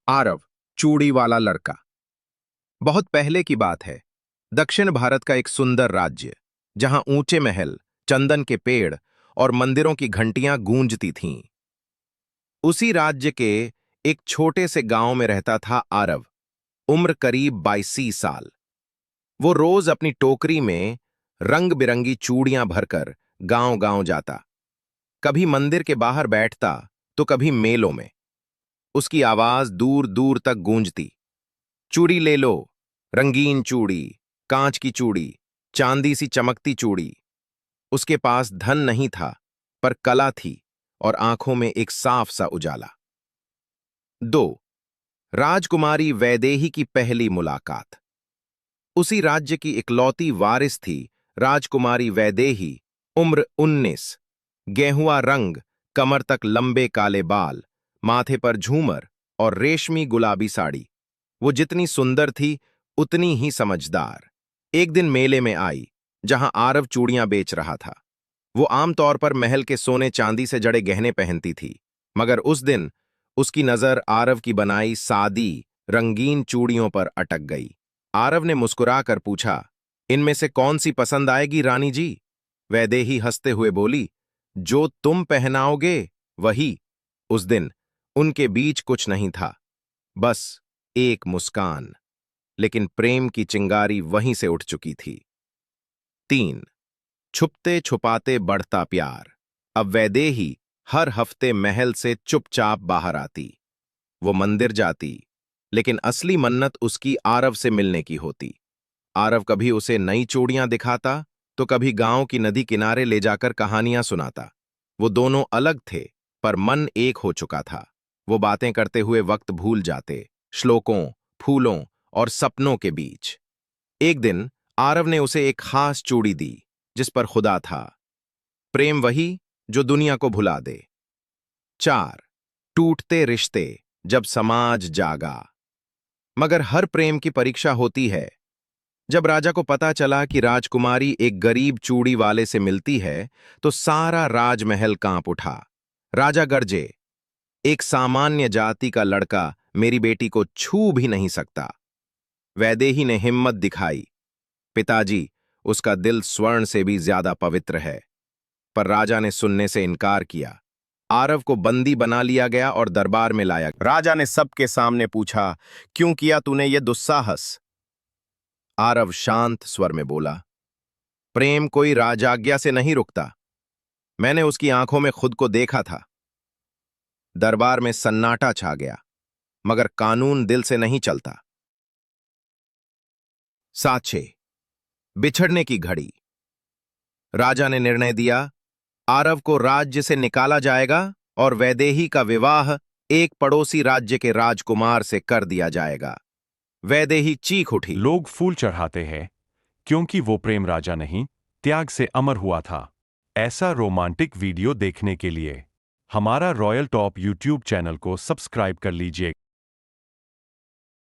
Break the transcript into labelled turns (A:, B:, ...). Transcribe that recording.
A: आरव, चूड़ी वाला लड़का। बहुत पहले की बात है। दक्षिण भारत का एक सुंदर राज्य, जहां ऊंचे महल, चंदन के पेड़ और मंदिरों की घंटियां गूंजती थीं। उसी राज्य के एक छोटे से गांव में रहता था आरव। उम्र करीब 22 साल। वो रोज अपनी टोकरी में रंग बिरंगी चूड़ियां भरकर गांव-गांव जाता। कभी मंदिर के बाहर बैठता, तो कभी मेलों में। उसकी आवाज दूर दूर तक गूंजती। चूड़ी ले लो, रंगीन चूड़ी, कांच की चूड़ी, चांदी सी चमकती चूड़ी। उसके पास धन नहीं था, पर कला थी और आंखों में एक साफ सा उजाला। 2 राजकुमारी वैदेही की पहली मुलाकात। उसी राज्य की इकलौती वारिस थी राजकुमारी वैदेही। उम्र 19। गेहुआ रंग, कमर तक लंबे काले बाल, माथे पर झूमर और रेशमी गुलाबी साड़ी। वो जितनी सुंदर थी, उतनी ही समझदार। एक दिन मेले में आई, जहां आरव चूड़ियां बेच रहा था। वो आमतौर पर महल के सोने चांदी से जड़े गहने पहनती थी, मगर उस दिन उसकी नजर आरव की बनाई सादी, रंगीन चूड़ियों पर अटक गई। आरव ने मुस्कुराकर पूछा, इनमें से कौन सी पसंद आएगी रानी जी? वैदेही हंसते हुए बोली, जो तुम पहनाओगे वही। उस दिन उनके बीच कुछ नहीं था, बस एक मुस्कान। लेकिन प्रेम की चिंगारी वहीं से उठ चुकी थी। 3 छुपते छुपाते बढ़ता प्यार। अब वैदेही हर हफ्ते महल से चुपचाप बाहर आती। वो मंदिर जाती, लेकिन असली मन्नत उसकी आरव से मिलने की होती। आरव कभी उसे नई चूड़ियां दिखाता, तो कभी गांव की नदी किनारे ले जाकर कहानियां सुनाता। वो दोनों अलग थे, पर मन एक हो चुका था। वो बातें करते हुए वक्त भूल जाते, श्लोकों, फूलों और सपनों के बीच। एक दिन आरव ने उसे एक खास चूड़ी दी, जिस पर खुदा था, प्रेम वही जो दुनिया को भुला दे। 4 टूटते रिश्ते, जब समाज जागा। मगर हर प्रेम की परीक्षा होती है। जब राजा को पता चला कि राजकुमारी एक गरीब चूड़ी वाले से मिलती है, तो सारा राजमहल कांप उठा। राजा गरजे, एक सामान्य जाति का लड़का मेरी बेटी को छू भी नहीं सकता। वैदेही ने हिम्मत दिखाई, पिताजी, उसका दिल स्वर्ण से भी ज्यादा पवित्र है। पर राजा ने सुनने से इनकार किया। आरव को बंदी बना लिया गया और दरबार में लाया। राजा ने सबके सामने पूछा, क्यों किया तूने ये दुस्साहस? आरव शांत स्वर में बोला, प्रेम कोई राजाज्ञा से नहीं रुकता। मैंने उसकी आंखों में खुद को देखा था। दरबार में सन्नाटा छा गया, मगर कानून दिल से नहीं चलता। 7 बिछड़ने की घड़ी। राजा ने निर्णय दिया, आरव को राज्य से निकाला जाएगा और वैदेही का विवाह एक पड़ोसी राज्य के राजकुमार से कर दिया जाएगा। वैदेही चीख उठी,
B: लोग फूल चढ़ाते हैं क्योंकि वो प्रेम राजा नहीं, त्याग से अमर हुआ था। ऐसा रोमांटिक वीडियो देखने के लिए हमारा रॉयल टॉप यूट्यूब चैनल को सब्सक्राइब कर लीजिए।